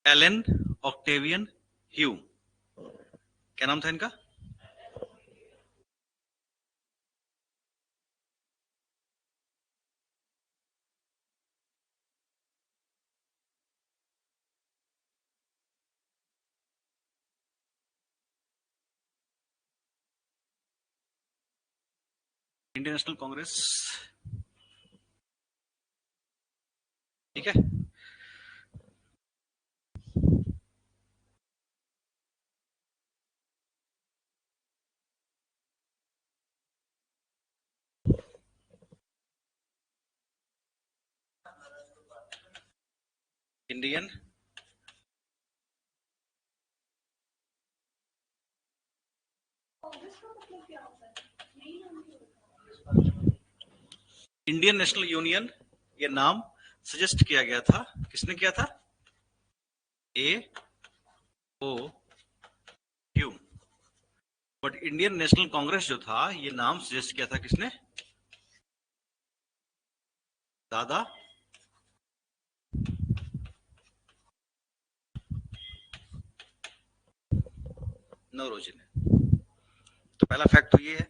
Elon Octavian ह्यू, क्या नाम था इनका? इंडियन नेशनल कांग्रेस, ठीक है। इंडियन इंडियन नेशनल यूनियन, ये नाम सजेस्ट किया गया था, किसने किया था? ए ओ ह्यू। बट इंडियन नेशनल कांग्रेस जो था, ये नाम सजेस्ट किया था किसने? दादा नौरोजी ने। तो पहला फैक्ट तो ये है।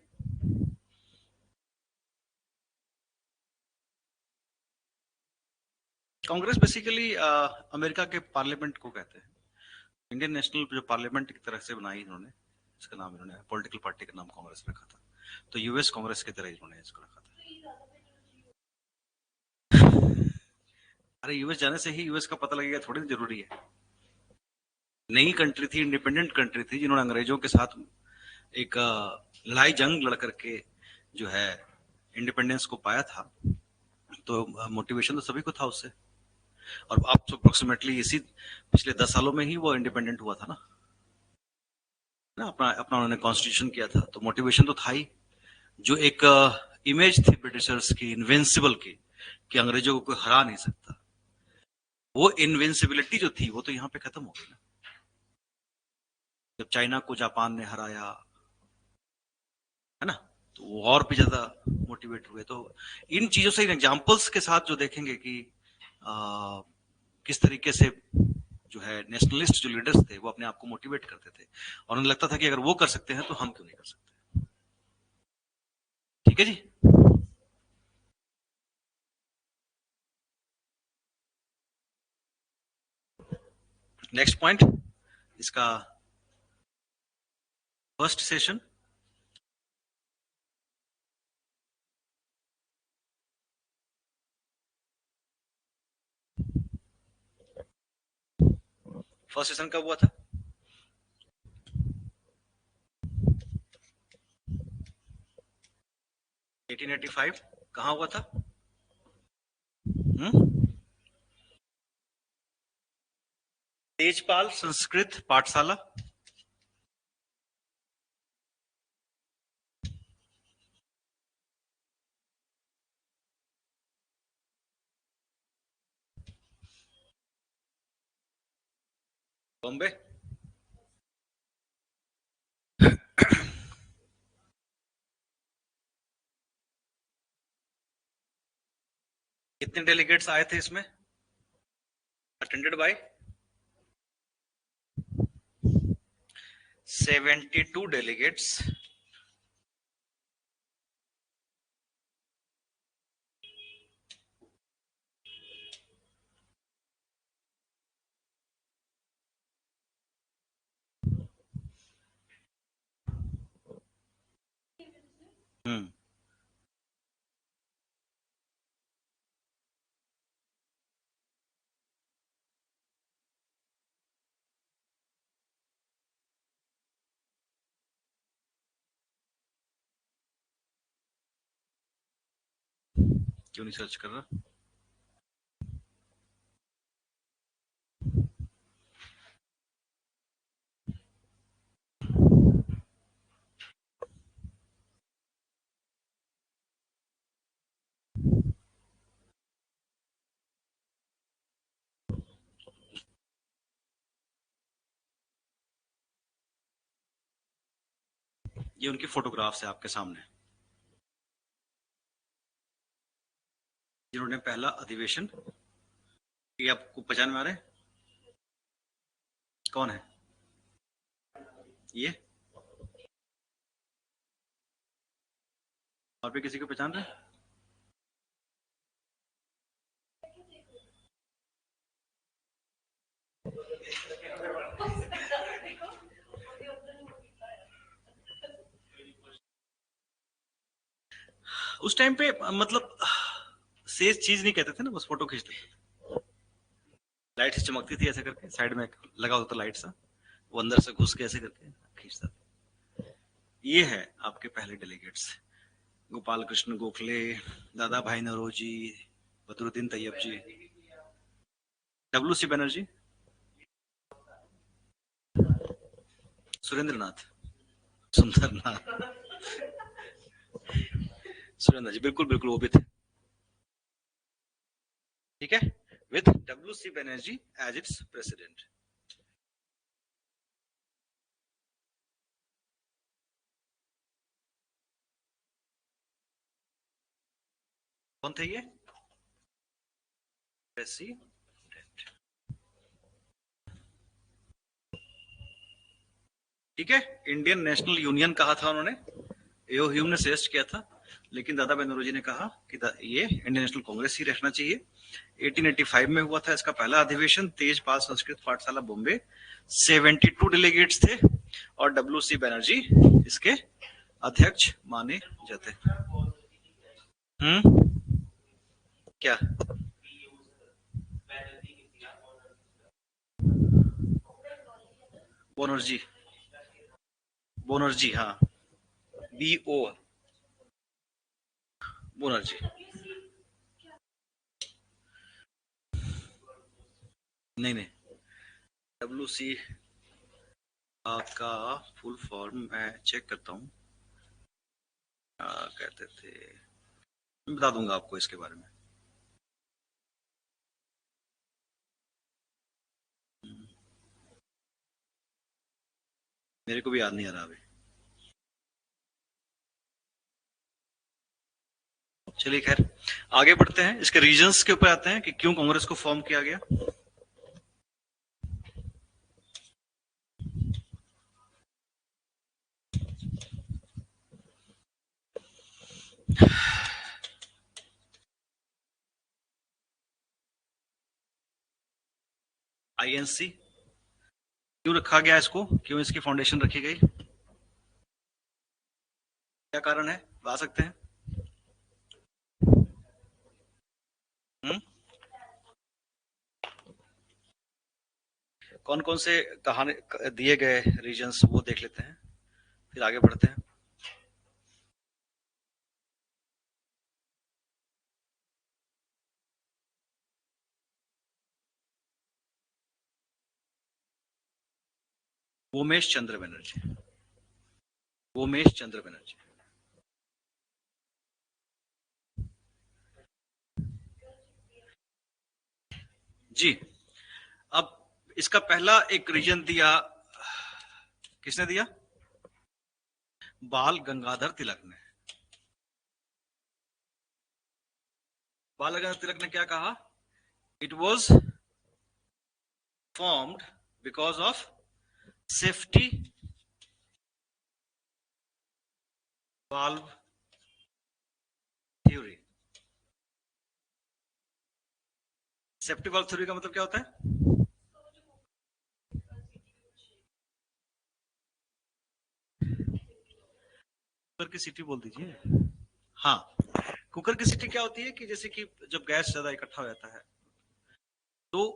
कांग्रेस बेसिकली अमेरिका के पार्लियामेंट को कहते हैं। इंडियन नेशनल जो पार्लियामेंट की तरह से बनाई इन्होंने, इसका नाम इन्होंने पॉलिटिकल पार्टी का नाम कांग्रेस रखा था। तो यूएस कांग्रेस की तरह इन्होंने इसको रखा था। अरे यूएस जाने से ही यूएस का पता लगेगा थोड़ी जरूरी है। नई कंट्री थी, इंडिपेंडेंट कंट्री थी, जिन्होंने अंग्रेजों के साथ एक लड़ाई जंग लड़ करके जो है इंडिपेंडेंस को पाया था। तो मोटिवेशन तो सभी को था उससे। और अब तो अप्रोक्सीमेटली इसी पिछले 10 सालों में ही वो इंडिपेंडेंट हुआ था ना अपना अपना उन्होंने कॉन्स्टिट्यूशन किया था। तो मोटिवेशन तो था ही। जो एक इमेज थी ब्रिटिशर्स की इनविंसिबल की, कि अंग्रेजों को कोई हरा नहीं सकता, वो इनविंसिबिलिटी जो थी वो तो यहाँ पे खत्म हो गई ना, जब चाइना को जापान ने हराया, है ना। तो वो और भी ज्यादा मोटिवेट हुए। तो इन चीजों से, इन एग्जाम्पल्स के साथ जो देखेंगे कि आ, किस तरीके से जो है नेशनलिस्ट जो लीडर्स थे वो अपने आप को मोटिवेट करते थे, और उन्हें लगता था कि अगर वो कर सकते हैं तो हम क्यों नहीं कर सकते। ठीक है जी। नेक्स्ट पॉइंट, इसका फर्स्ट सेशन। फर्स्ट सेशन कब हुआ था? 1885। कहाँ हुआ था? तेजपाल संस्कृत पाठशाला। बॉम्बे। कितने डेलीगेट्स आए थे इसमें? Attended by 72 delegates. हम्म। क्यों नहीं सर्च कर रहा? ये उनकी फोटोग्राफ्स है आपके सामने, जिन्होंने पहला अधिवेशन, ये आपको पहचान में आ रहे हैं? कौन है ये? और भी किसी को पहचान रहे? उस टाइम पे मतलब सेज चीज नहीं कहते थे ना, बस फोटो खींचते थे। लाइट से चमकती थी ऐसे करके, साइड में लगा होता लाइट सा, वो अंदर से घुस के ऐसे करके खींचता था। ये है आपके पहले डेलीगेट्स, गोपाल कृष्ण गोखले, दादा भाई नौरोजी, बदरुद्दीन तैयब जी, डब्ल्यू सी बनर्जी, सुरेंद्र नाथ, सुंदर नाथ, सुरेंद्र जी, बिल्कुल बिल्कुल वो भी थे। ठीक है, with W C Banerjee as its president. कौन थे ये? प्रेसिडेंट। ठीक है, इंडियन नेशनल यूनियन कहा था उन्होंने, एओ ह्यूम ने सजेस्ट किया था, लेकिन दादा भाई नौरोजी ने कहा कि ये इंडियन नेशनल कांग्रेस ही रहना चाहिए। 1885 में हुआ था इसका पहला अधिवेशन, तेजपाल संस्कृत पाठशाला बॉम्बे। 72 डेलीगेट्स थे और डब्ल्यू सी बनर्जी इसके अध्यक्ष माने जाते। क्या? बोनर्जी, बोनर्जी, हाँ, BO, बोनर्जी। नहीं नहीं, डब्ल्यू सी का फुल फॉर्म मैं चेक करता हूँ, कहते थे, मैं बता दूंगा आपको इसके बारे में। मेरे को भी याद नहीं आ रहा अभी। चलिए खैर, आगे बढ़ते हैं, इसके रीजंस के ऊपर आते हैं कि क्यों कांग्रेस को फॉर्म किया गया। INC क्यों रखा गया इसको, क्यों इसकी फाउंडेशन रखी गई, क्या कारण है, बता सकते हैं? हुँ? कौन कौन से कहानी दिए गए रीजंस वो देख लेते हैं, फिर आगे बढ़ते हैं। उमेश चंद्र बनर्जी, उमेश चंद्र बनर्जी। जी, अब इसका पहला एक रीजन दिया, किसने दिया? बाल गंगाधर तिलक ने। बाल गंगाधर तिलक ने क्या कहा? It was formed because of safety valve theory. Safety valve theory का मतलब क्या होता है? कुकर की सीटी बोल दीजिए। हाँ, कुकर की सीटी क्या होती है कि जैसे कि जब गैस ज्यादा इकट्ठा हो जाता है तो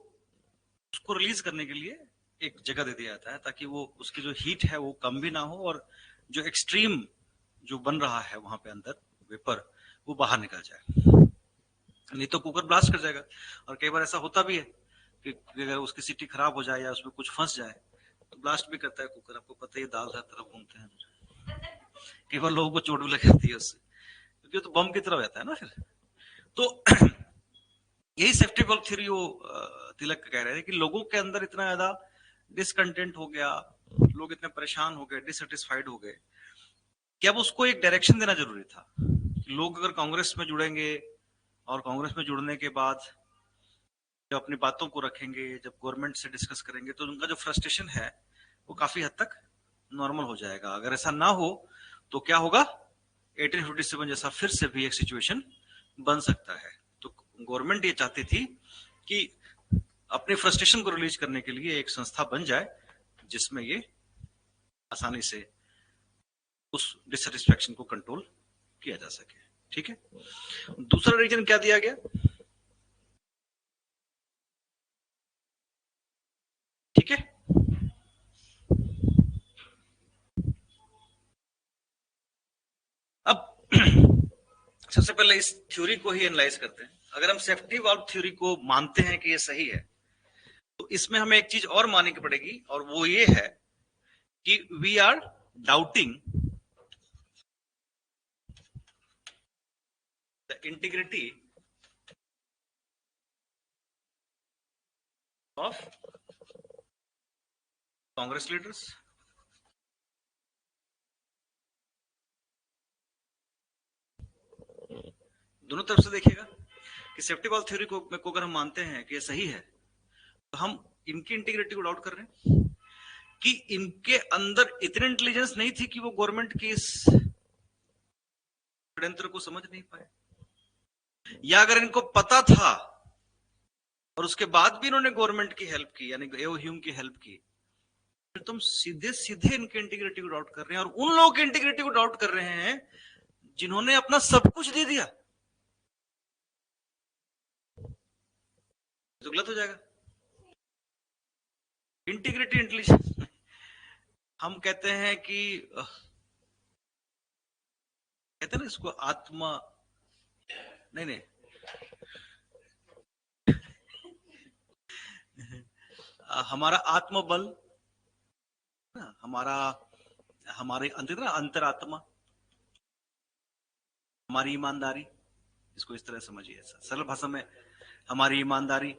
उसको रिलीज करने के लिए एक जगह दे दिया जाता है, ताकि वो उसकी जो हीट है वो कम भी ना हो और जो एक्सट्रीम जो बन रहा है वहां पे अंदर वेपर, वो बाहर निकल जाए, नहीं तो कुकर ब्लास्ट कर जाएगा। और कई बार ऐसा होता भी है कि अगर उसकी सीटी खराब हो जाए या उसमें कुछ फंस जाए तो ब्लास्ट भी करता है कुकर, आपको पता ही, दाल हर तरफ घूमते हैं, कई बार लोगों को चोट भी लग जाती है उससे, क्योंकि तो बम की तरह रहता है ना फिर। तो यही सेफ्टी बल्ब थ्योरी वो तिलक कह रहे थे कि लोगों के अंदर इतना ज्यादा डिसकंटेंट हो गया, लोग इतने परेशान हो गए, डिससेटिस्फाइड हो गए कि अब उसको एक डायरेक्शन देना जरूरी था। लोग अगर कांग्रेस में जुड़ेंगे और कांग्रेस में जुड़ने के बाद जब अपनी बातों को रखेंगे, जब गवर्नमेंट से डिस्कस करेंगे, तो उनका जो फ्रस्ट्रेशन है वो काफी हद तक नॉर्मल हो जाएगा। अगर ऐसा ना हो तो क्या होगा, 1857 जैसा फिर से भी एक सिचुएशन बन सकता है। तो गवर्नमेंट ये चाहती थी कि अपने फ्रस्ट्रेशन को रिलीज करने के लिए एक संस्था बन जाए जिसमें ये आसानी से उस डिससेटिस्फैक्शन को कंट्रोल किया जा सके। ठीक है, दूसरा रीजन क्या दिया गया? ठीक है, अब सबसे पहले इस थ्योरी को ही एनालाइज करते हैं। अगर हम सेफ्टी वाल्व थ्योरी को मानते हैं कि ये सही है, तो इसमें हमें एक चीज और माननी पड़ेगी, और वो ये है कि we are doubting the integrity of Congress leaders, दोनों तरफ से देखिएगा कि सेफ्टी वाल्व थ्योरी को अगर हम मानते हैं कि ये सही है, तो हम इनकी इंटीग्रिटी को डाउट कर रहे हैं कि इनके अंदर इतनी इंटेलिजेंस नहीं थी कि वो गवर्नमेंट की इस षड्यंत्र को समझ नहीं पाए, या अगर इनको पता था और उसके बाद भी इन्होंने गवर्नमेंट की हेल्प की, यानी एओ ह्यूम की हेल्प की, फिर तुम सीधे सीधे इनके इंटीग्रिटी को डाउट कर रहे हैं, और उन लोगों की इंटीग्रिटी को डाउट कर रहे हैं जिन्होंने अपना सब कुछ दे दिया। तो गलत हो जाएगा। इंटीग्रिटी इंटेलिजेंस हम कहते हैं कि कहते हैं ना इसको आत्मा, नहीं नहीं, हमारा आत्मबल, हमारा हमारे अंतरात्मा, हमारी ईमानदारी, इसको इस तरह समझिए, सरल भाषा में हमारी ईमानदारी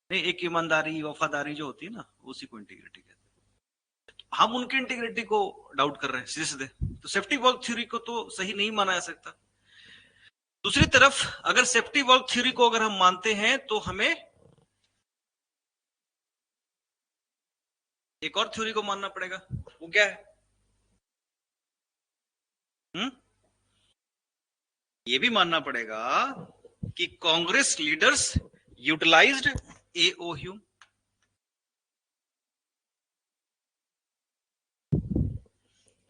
नहीं, एक ईमानदारी वफादारी जो होती है ना, उसी को इंटीग्रिटी कहते हैं। हम उनकी इंटीग्रिटी को डाउट कर रहे हैं सीधे सीधे, तो सेफ्टी वॉल्व थ्योरी को तो सही नहीं माना जा सकता। दूसरी तरफ अगर सेफ्टी वॉल्व थ्योरी को अगर हम मानते हैं, तो हमें एक और थ्योरी को मानना पड़ेगा। वो क्या है? ये भी मानना पड़ेगा कि Congress leaders utilised A O Hume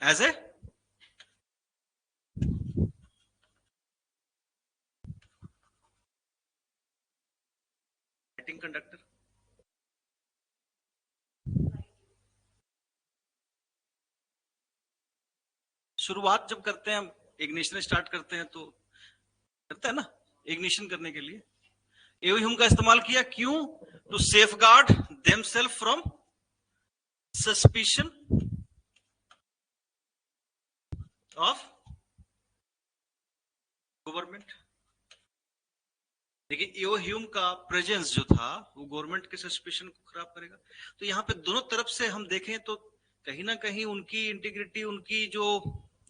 as a conductor. शुरुआत जब करते हैं, इग्निशन स्टार्ट करते हैं, तो करता है ना, इग्निशन करने के लिए एओ ह्यूम का इस्तेमाल किया। क्यों? To safeguard themselves from suspicion of government. लेकिन एओ ह्यूम का प्रेजेंस जो था वो गवर्नमेंट के सस्पिशन को खराब करेगा। तो यहाँ पे दोनों तरफ से हम देखें तो कहीं ना कहीं उनकी इंटीग्रिटी, उनकी जो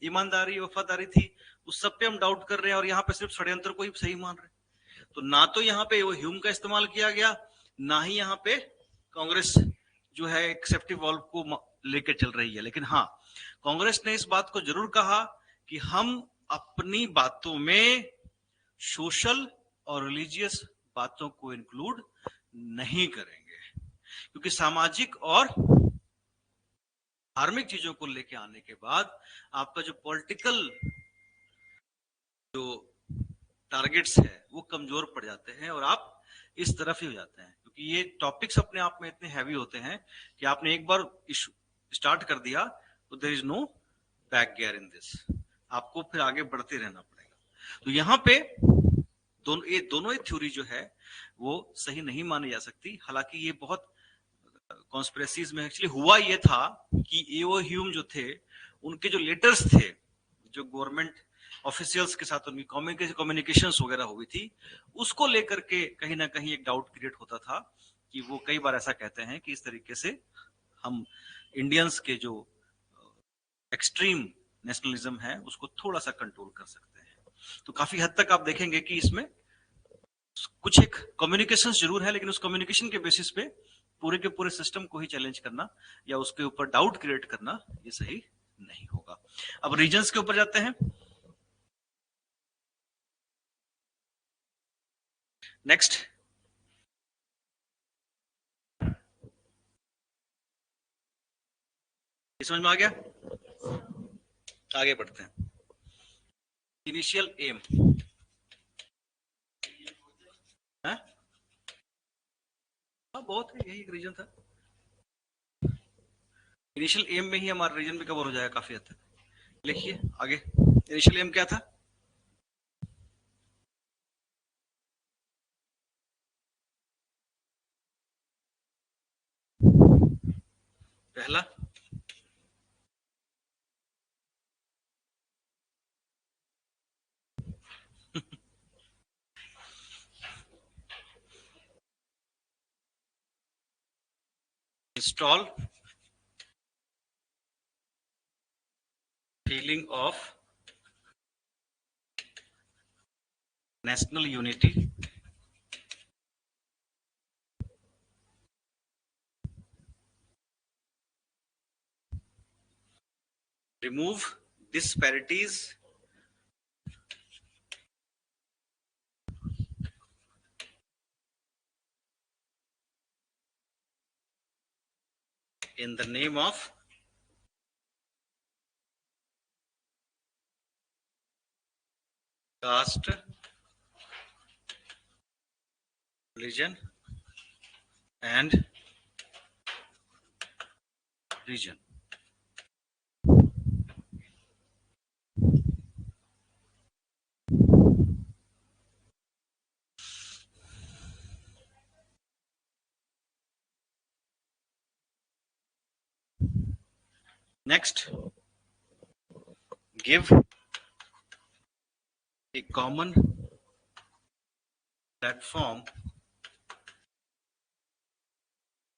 ईमानदारी वफादारी थी, उस सब पे हम डाउट कर रहे हैं, और यहाँ पे सिर्फ षड्यंत्र को ही सही मान रहे हैं। तो ना तो यहाँ पे वो ह्यूम का इस्तेमाल किया गया, ना ही यहाँ पे कांग्रेस जो है एक सेफ्टी वॉल्व को लेकर चल रही है। लेकिन हाँ, कांग्रेस ने इस बात को जरूर कहा कि हम अपनी बातों में सोशल और रिलीजियस बातों को इंक्लूड नहीं करेंगे, क्योंकि सामाजिक और धार्मिक चीजों को लेके आने के बाद आपका जो पॉलिटिकल जो टारगेट्स है वो कमजोर पड़ जाते हैं, और आप इस तरफ ही हो जाते हैं। क्योंकि ये टॉपिक्स अपने आप में इतने हैवी होते हैं कि आपने एक बार स्टार्ट कर दिया तो there is no back gear in this, आपको फिर आगे बढ़ते रहना पड़ेगा। तो यहाँ पे दोनों ही थ्योरी जो है वो सही नहीं मानी जा सकती। हालांकि ये बहुत कॉन्स्पिरेसीज में एक्चुअली हुआ ये था कि एओ ह्यूम जो थे, उनके जो लेटर्स थे, जो गवर्नमेंट ऑफिशियल्स के साथ उनकी कम्युनिकेशंस वगैरह हुई थी, उसको लेकर के कहीं ना कहीं एक डाउट क्रिएट होता था कि वो कई बार ऐसा कहते हैं कि इस तरीके से हम इंडियंस के जो एक्सट्रीम नेशनलिज्म है उसको थोड़ा सा कंट्रोल कर सकते हैं। तो काफी हद तक आप देखेंगे कि इसमें कुछ एक कम्युनिकेशन जरूर है, लेकिन उस कम्युनिकेशन के बेसिस पे पूरे के पूरे सिस्टम को ही चैलेंज करना या उसके ऊपर डाउट क्रिएट करना ये सही नहीं होगा। अब रीजन्स के ऊपर जाते हैं। नेक्स्ट, समझ में आ गया? आगे बढ़ते हैं। इनिशियल एम, हाँ बहुत है, यही एक रीजन था। इनिशियल एम में ही हमारा रीजन भी कवर हो जाएगा काफी हद तक। लिखिए आगे, इनिशियल एम क्या था? पहला, install feeling of national unity remove disparities in the name of caste, religion and region. Next, give a common platform.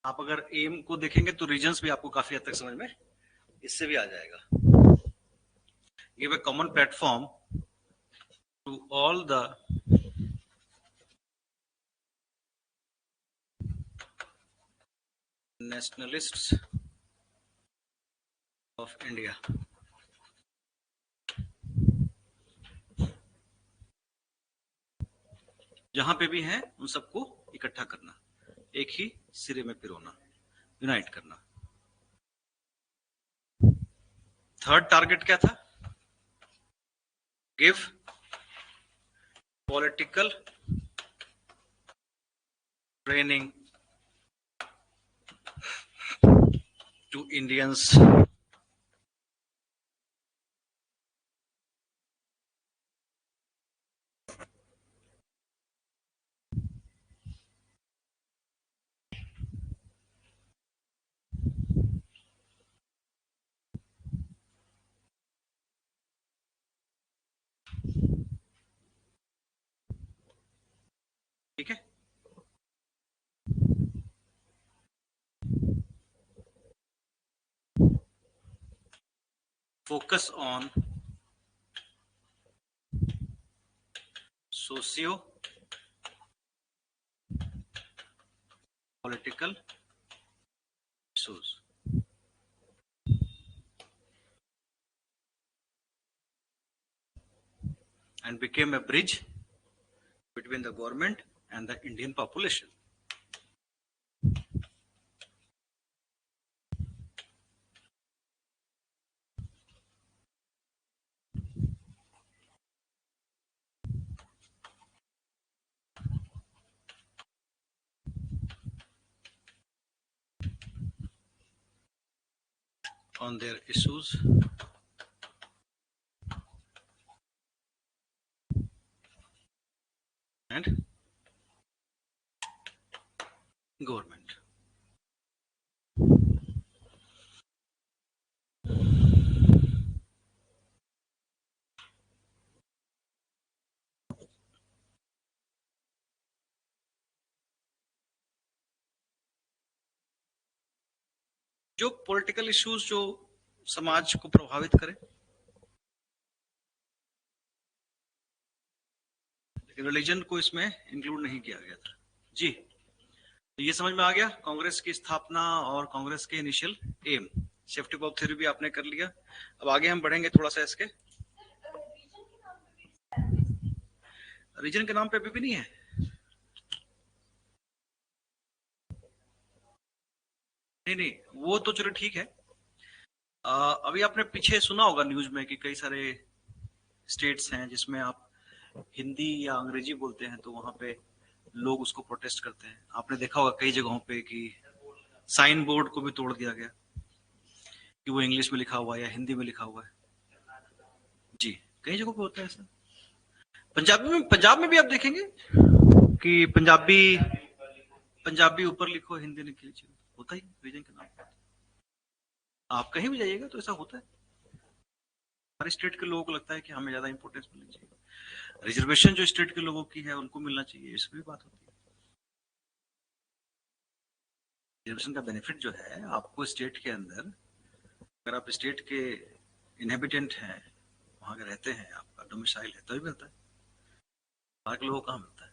आप अगर एम को देखेंगे तो रीजन्स भी आपको काफी हद तक समझ में इससे भी आ जाएगा। Give a common platform to all the nationalists of India. जहां पे भी हैं उन सबको इकट्ठा करना, एक ही सिरे में पिरोना, यूनाइट करना। थर्ड टारगेट क्या था? Give political training to Indians ठीक है। Focus on socio political issues and became a bridge between the government and the Indian population. On their issues and government. जो पॉलिटिकल इश्यूज जो समाज को प्रभावित करे, लेकिन रिलीजन को इसमें इंक्लूड नहीं किया गया था जी। तो ये समझ में आ गया कांग्रेस की स्थापना और कांग्रेस के initial aim. Safety valve theory भी आपने कर लिया। अब आगे हम बढ़ेंगे थोड़ा सा इसके। रीजन के नाम पे अभी भी नहीं है। नहीं, वो तो चलो ठीक है। अभी आपने पीछे सुना होगा न्यूज में कि कई सारे स्टेट्स हैं जिसमें आप हिंदी या अंग्रेजी बोलते हैं तो वहां पे लोग उसको प्रोटेस्ट करते हैं। आपने देखा होगा कई जगहों पे कि साइन बोर्ड को भी तोड़ दिया गया कि वो इंग्लिश में लिखा हुआ है या हिंदी में लिखा हुआ है जी। कई जगहों पे होता है ऐसा। पंजाब में भी आप देखेंगे कि पंजाबी पंजाबी ऊपर लिखो, हिंदी लिख लीजिए, होता ही रीजन के नाम पर। आप कहीं भी जाइएगा तो ऐसा होता है। हर स्टेट के लोगों को लगता है कि हमें ज्यादा इंपॉर्टेंस मिलनी चाहिए, रिजर्वेशन जो स्टेट के लोगों की है उनको मिलना चाहिए, इसकी भी बात होती है। रिजर्वेशन का बेनिफिट जो है आपको स्टेट के अंदर, अगर आप स्टेट के इनहेबिटेंट हैं, वहां के रहते हैं, आपका डोमिसाइल है, तभी मिलता है। बाहर के लोगों को कहाँ मिलता है।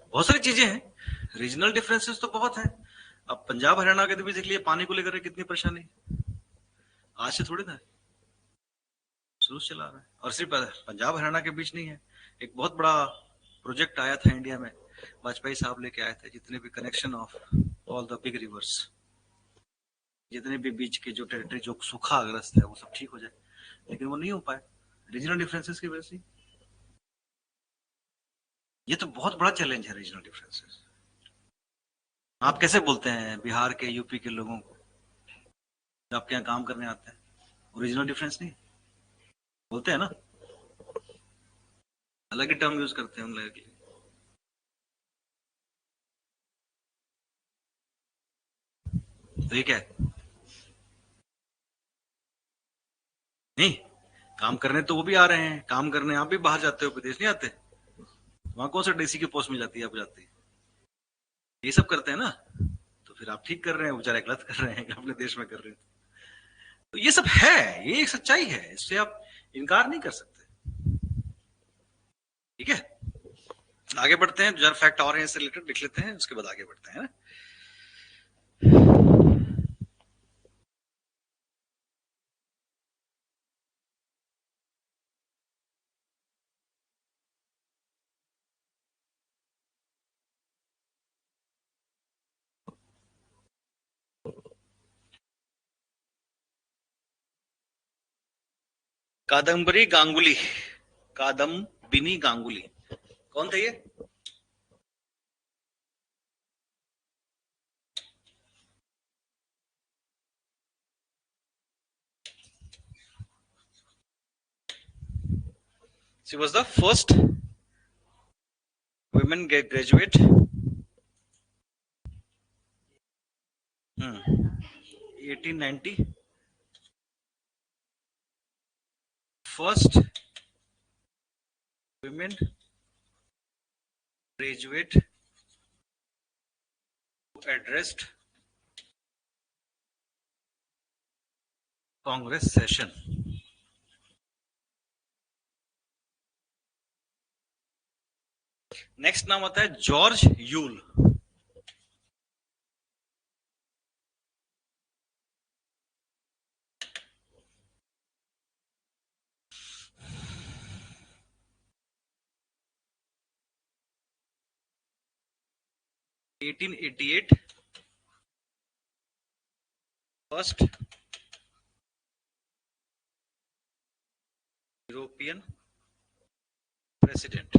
बहुत सारी चीजें हैं, रीजनल डिफरेंसेस तो बहुत है। अब पंजाब हरियाणा के भी देख लिए, पानी को लेकर कितनी परेशानी, आज से थोड़ी ना, शुरू से चला रहा है। और सिर्फ पंजाब हरियाणा के बीच नहीं है, एक बहुत बड़ा प्रोजेक्ट आया था इंडिया में, वाजपेयी साहब लेके आए थे, जितने भी connection of all the big reverse, जितने भी बीच के जो टेरिटरी जो सूखाग्रस्त है वो सब ठीक हो जाए, लेकिन वो नहीं हो पाए रीजनल डिफरेंसेस की वजह से। ये तो बहुत बड़ा चैलेंज है रीजनल डिफरेंसेस। आप कैसे बोलते हैं बिहार के, यूपी के लोगों को जो आपके यहाँ काम करने आते हैं, ओरिजिनल डिफरेंस नहीं बोलते हैं ना, अलग ही टर्म यूज करते हैं उन लोगों के लिए। तो ये क्या है? नहीं, काम करने तो वो भी आ रहे हैं, काम करने आप भी बाहर जाते हो, विदेश नहीं आते, वहां कौन सा डीसी की पोस्ट मिल जाती है, आप जाती है, ये सब करते हैं ना। तो फिर आप ठीक कर रहे हैं, बेचारे गलत कर रहे हैं कि अपने देश में कर रहे हैं। तो ये सब है, ये एक सच्चाई है, इससे आप इनकार नहीं कर सकते। ठीक है, आगे बढ़ते हैं, 2000 फैक्ट और हैं इससे रिलेटेड, लिख लेते हैं, उसके बाद आगे बढ़ते हैं। कादम्बरी गांगुली, कादम्बिनी गांगुली, कौन थे ये? She was the first women graduate 1890, first women graduate who addressed Congress session. Next नाम आता है George Yule. (1888) first European president.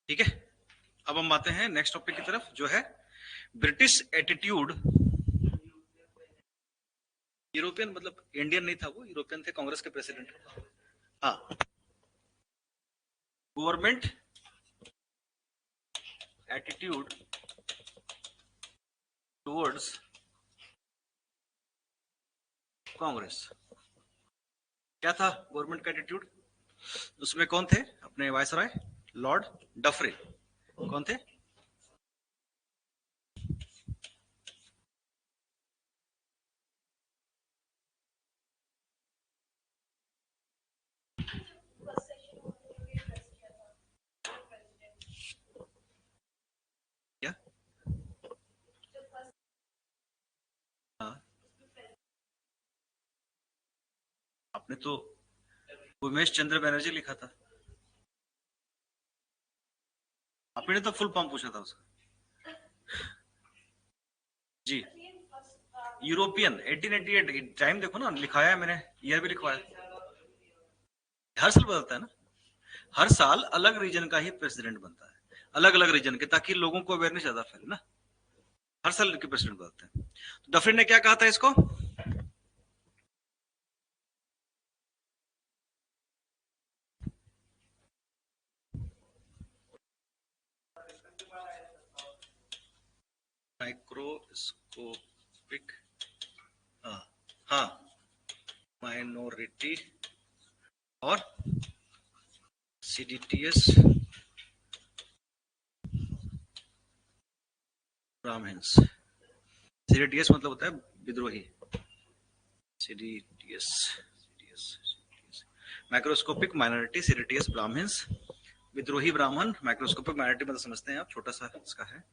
ठीक है, अब हम आते हैं नेक्स्ट टॉपिक की तरफ, जो है ब्रिटिश एटीट्यूड। यूरोपियन मतलब इंडियन नहीं था वो, यूरोपियन थे, कांग्रेस के प्रेसिडेंट। हाँ, गवर्नमेंट एटीट्यूड टुवर्ड्स कांग्रेस। क्या था गवर्नमेंट का एटीट्यूड? उसमें कौन थे अपने वायसराय? Lord Dufferin. कौन थे? ने तो उमेश चंद्र बनर्जी लिखा था। आपने तो फुल फॉर्म पूछा था उसका। जी, यूरोपियन 1888। टाइम देखो ना, लिखाया है मैंने, ईयर भी लिखवाया। हर साल बदलता है ना, हर साल अलग रीजन का ही प्रेसिडेंट बनता है, अलग अलग रीजन के, ताकि लोगों को अवेयरनेस ज्यादा फैले ना। हर साल के प्रेसिडेंट बदलते हैं। तो डफरिन ने क्या कहा था इसको? माइक्रोस्कोपिक, हाँ, माइनॉरिटी और सीडीटीएस ब्राह्मण्स। सीडीटीएस मतलब होता है विद्रोही। सीडीटीएस, माइक्रोस्कोपिक माइनॉरिटी, सीडीटीएस ब्राह्मण्स, विद्रोही ब्राह्मण। माइक्रोस्कोपिक माइनॉरिटी मतलब समझते हैं आप, छोटा सा इसका है।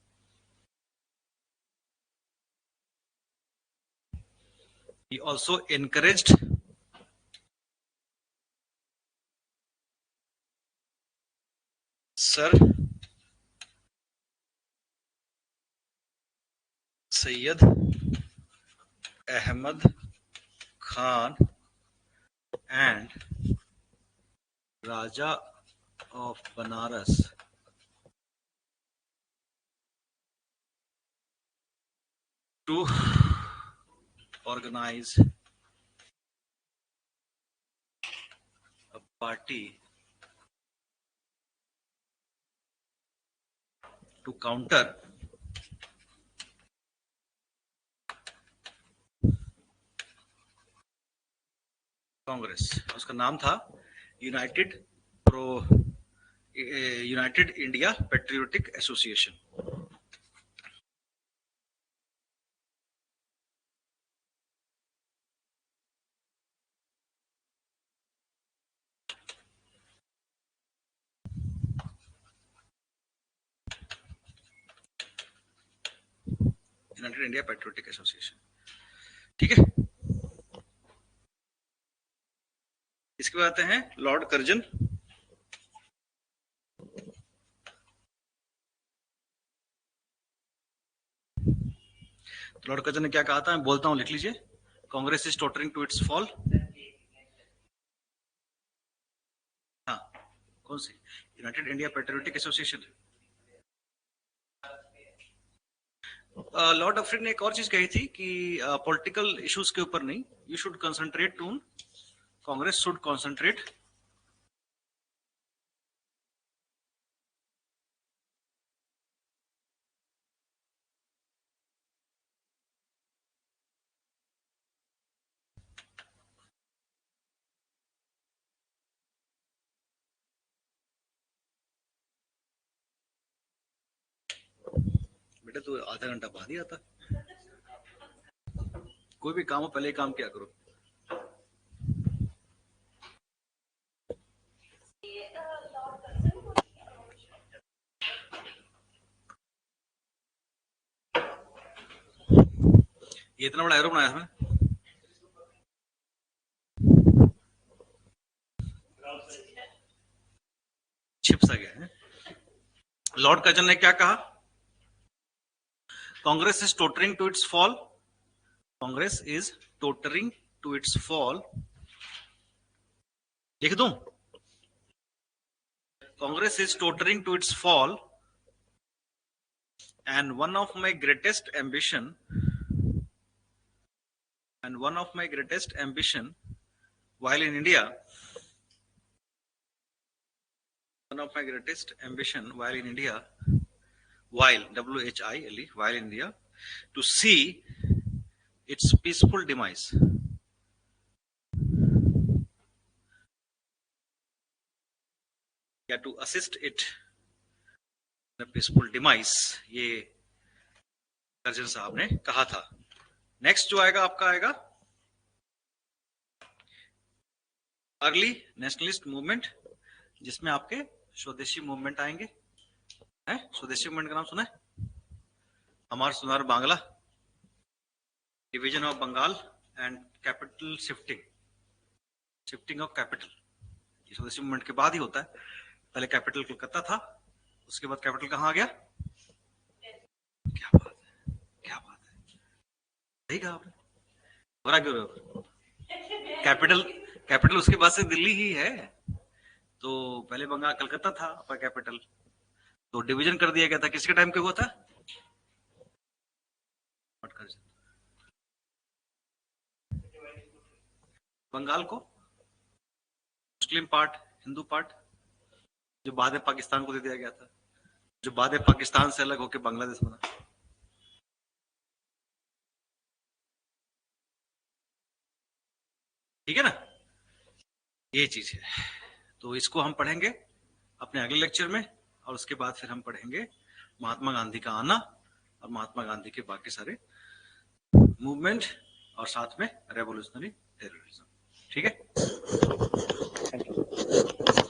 He also encouraged Sir Syed Ahmad Khan and Raja of Banaras to organize a party to counter Congress. उसका नाम था United India Patriotic association. United India Patriotic association, ठीक है। इसके बाद आते हैं लॉर्ड कर्जन। लॉर्ड कर्जन ने क्या कहा था, मैं बोलता हूं, लिख लीजिए। Congress is tottering to its fall. हाँ, कौन सी? United India Patriotic Association. Lord Dufferin ने एक और चीज कही थी कि पॉलिटिकल इश्यूज के ऊपर नहीं, you should concentrate on, Congress should concentrate बेटा, तू आधा घंटा बाद ही आता। कोई भी काम हो पहले ही काम किया करो। ये इतना बड़ा एरो बनाया है, चिप्स आ गया है। लॉर्ड कर्जन ने क्या कहा? Congress is tottering to its fall, Congress is tottering to its fall. लिख दूं? Congress is tottering to its fall and one of my greatest ambition while in India, while WHILE, while in India, to see its peaceful demise. या to assist it in a peaceful demise, ये Curzon साहब ने कहा था। Next जो आएगा आपका आएगा अर्ली नेशनलिस्ट मूवमेंट, जिसमें आपके स्वदेशी मूवमेंट आएंगे। है स्वदेशी मूवमेंट का नाम सुना है? Amar Sonar Bangla, division of Bengal and capital shifting, shifting of capital ये स्वदेशी मूवमेंट के बाद ही होता है। पहले कैपिटल कलकत्ता था, उसके बाद कैपिटल कहाँ आ गया? क्या बात है, क्या बात है, सही कहा आपने। घबरा क्यों रहे हो? कैपिटल उसके बाद से दिल्ली ही है। तो पहले बंगाल कलकत्ता था अपना कैपिटल, तो डिवीजन कर दिया गया था। किसके टाइम पे हुआ था? बंगाल को मुस्लिम पार्ट, हिंदू पार्ट, जो बाद में पाकिस्तान को दे दिया गया था, जो बाद में पाकिस्तान से अलग होकर बांग्लादेश बना। ठीक है ना, ये चीज है। तो इसको हम पढ़ेंगे अपने अगले लेक्चर में, और उसके बाद फिर हम पढ़ेंगे महात्मा गांधी का आना और महात्मा गांधी के बाकी सारे मूवमेंट और साथ में रेवोल्यूशनरी टेररिज्म। ठीक है, थैंक यू।